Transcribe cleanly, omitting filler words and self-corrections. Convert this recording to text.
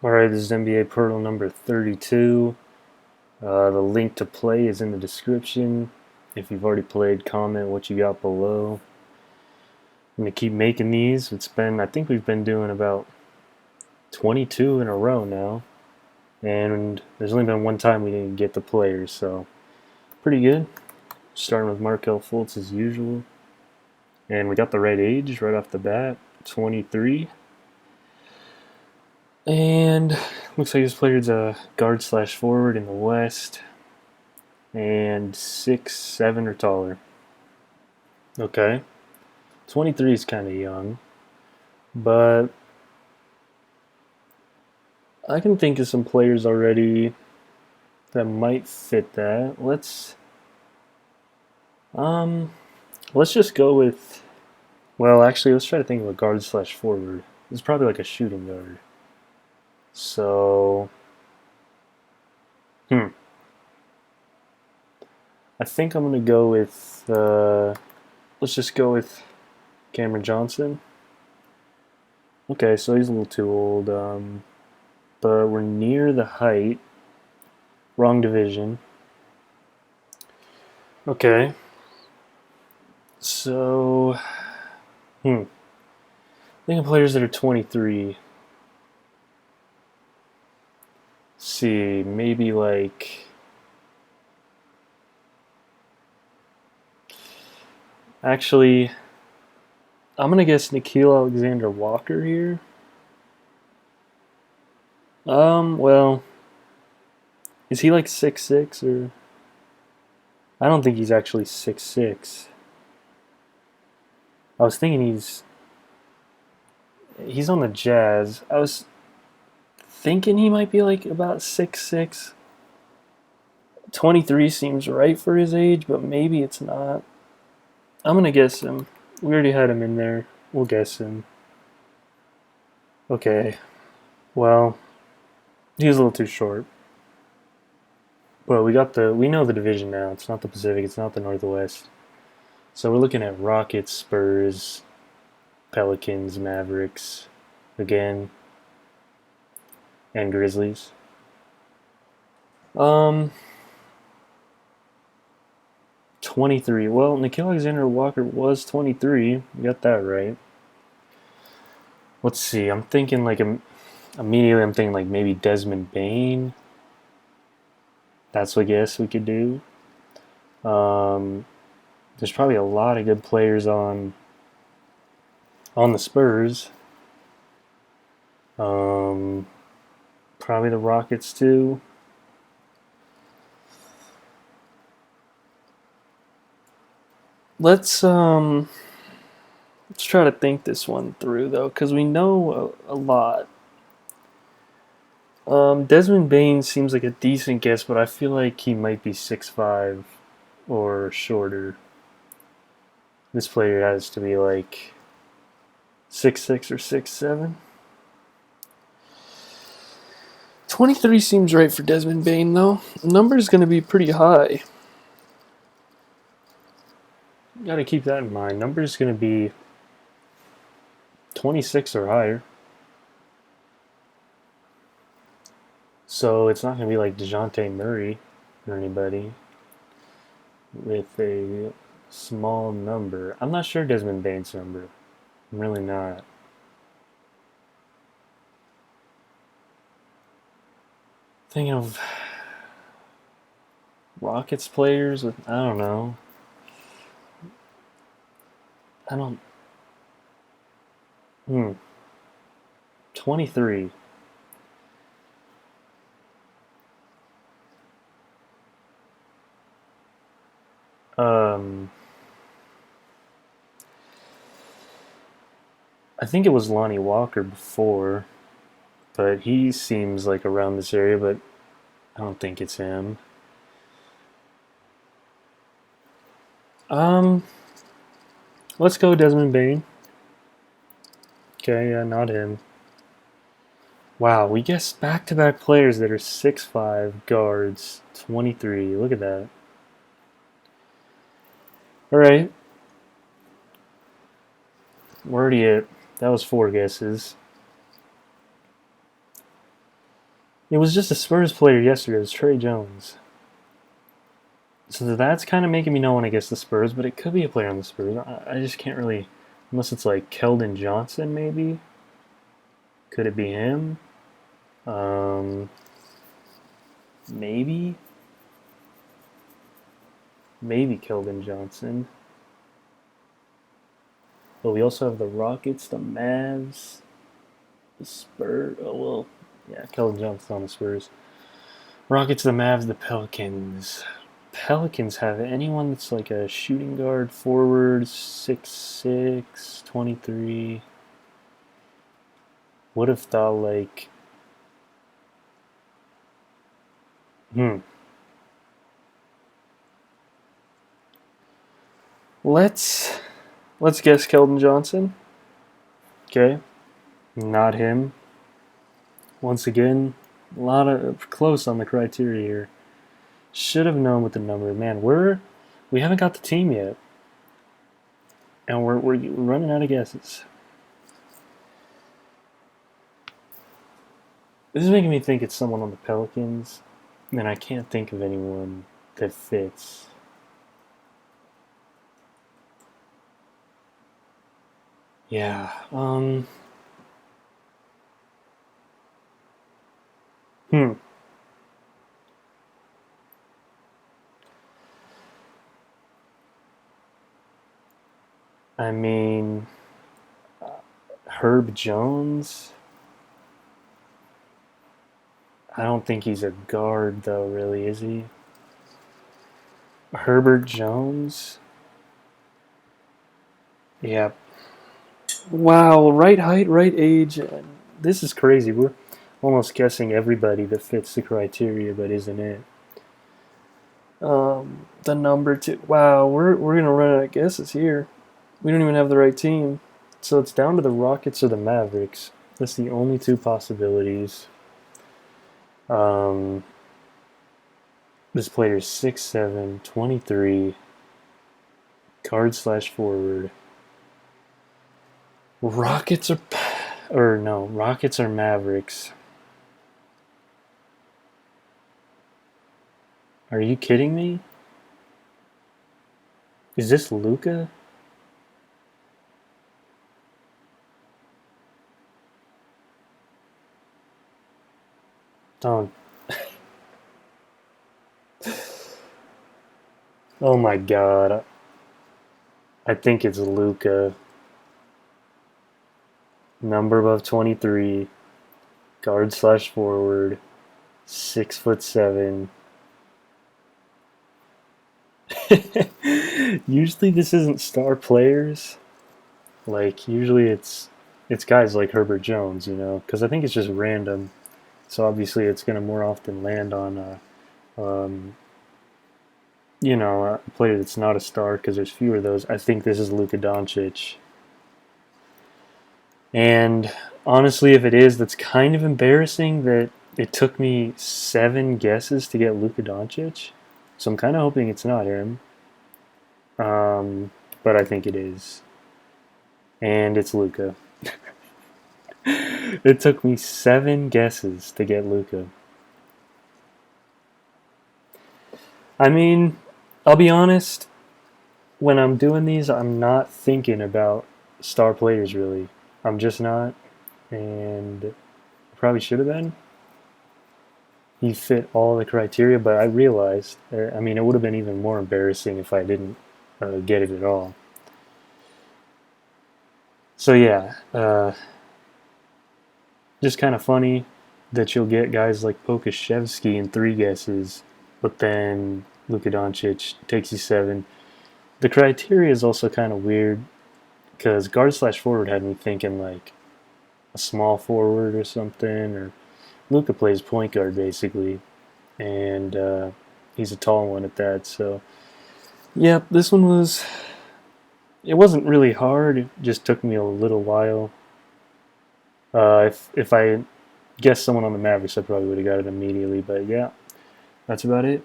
Alright, this is NBA Portal number 32. The link to play is in the description. If you've already played, comment what you got below. I'm going to keep making these. I think we've been doing about 22 in a row now. And there's only been one time we didn't get the players, so pretty good. Starting with Markel Fultz as usual. And we got the right age right off the bat, 23. And looks like this player's a guard slash forward in the West. And 6'7" or taller. Okay. 23 is kind of young. But I can think of some players already that might fit that. Let's just go with, well, actually, let's try to think of a guard slash forward. It's probably like a shooting guard. So, hmm. I think I'm gonna go with let's just go with Cameron Johnson. Okay, so he's a little too old, but we're near the height. Wrong division. Okay. So, think of players that are 23. Let's see, maybe like, actually, I'm gonna guess Nikhil Alexander Walker here. Well, is he like 6'6" or? I don't think he's actually 6'6". I was thinking he's on the Jazz. I was thinking he might be like about 6'6". 23 seems right for his age, but maybe it's not. I'm gonna guess him. We already had him in there. We'll guess him. Okay. Well, he was a little too short. But we know the division now. It's not the Pacific, it's not the Northwest. So we're looking at Rockets, Spurs, Pelicans, Mavericks, again, and Grizzlies. 23. Well, Nikhil Alexander Walker was 23. We got that right. Let's see. Immediately I'm thinking like maybe Desmond Bain. That's what I guess we could do. There's probably a lot of good players on the Spurs. Probably the Rockets too. Let's try to think this one through though, because we know a lot. Desmond Bain seems like a decent guess, but I feel like he might be 6'5" or shorter. This player has to be like 6'6" or 6'7". 23 seems right for Desmond Bain though. The number is going to be pretty high. You got to keep that in mind. Number is going to be 26 or higher. So it's not going to be like DeJounte Murray or anybody with a small number. I'm not sure Desmond Bain's number. I'm really not. Thinking of Rockets players with, I don't know. I don't. Hmm. 23. Um. I think it was Lonnie Walker before, but he seems like around this area, but I don't think it's him. Um, let's go Desmond Bain. Okay, yeah, not him. Wow, we guessed back-to-back players that are 6'5" guards, 23. Look at that. All right, we're already at, that was 4 guesses. It was just a Spurs player yesterday. It was Trey Jones. So that's kind of making me not want to guess the Spurs, but it could be a player on the Spurs. I just can't really, unless it's like Keldon Johnson, maybe. Could it be him? Maybe. Maybe Keldon Johnson. But we also have the Rockets, the Mavs, the Spurs. Oh well, yeah, Keldon Johnson on the Spurs. Rockets, the Mavs, the Pelicans. Pelicans have anyone that's like a shooting guard, forward, 6'6", 23. Would have thought like, hmm. Let's guess Keldon Johnson. Okay, not him. Once again, a lot of close on the criteria here. Should have known with the number. Man, we haven't got the team yet, and we're running out of guesses. This is making me think it's someone on the Pelicans, and I can't think of anyone that fits. Yeah. Hmm. I mean, Herb Jones. I don't think he's a guard, though, really, is he? Herbert Jones? Yeah. Wow, right height, right age. This is crazy. We're almost guessing everybody that fits the criteria, but isn't it? The number two. Wow, we're gonna run out of guesses here. We don't even have the right team. So it's down to the Rockets or the Mavericks. That's the only two possibilities. Um, this player is 6'7", 23, guard/forward. Rockets Rockets or Mavericks. Are you kidding me? Is this Luka? Don't. Oh my god. I think it's Luka. Number above 23. Guard/forward. 6'7". Usually this isn't star players. Like usually it's guys like Herbert Jones, because I think it's just random. So obviously it's going to more often land on a player that's not a star because there's fewer of those. I think this is Luka Doncic. And honestly, if it is, that's kind of embarrassing that it took me 7 guesses to get Luka Doncic. So I'm kind of hoping it's not him. But I think it is. And it's Luka. It took me 7 guesses to get Luka. I mean, I'll be honest, when I'm doing these, I'm not thinking about star players really. I'm just not. And I probably should have been. He fit all the criteria, but I realized, I mean, it would have been even more embarrassing if I didn't get it at all. So yeah, just kind of funny that you'll get guys like Pokashevsky in 3 guesses, but then Luka Doncic takes you 7. The criteria is also kind of weird because guard/forward had me thinking like a small forward or something, or Luka plays point guard basically, and he's a tall one at that. So yeah, this one it wasn't really hard. It just took me a little while. If I guessed someone on the Mavericks, I probably would have got it immediately. But yeah, that's about it.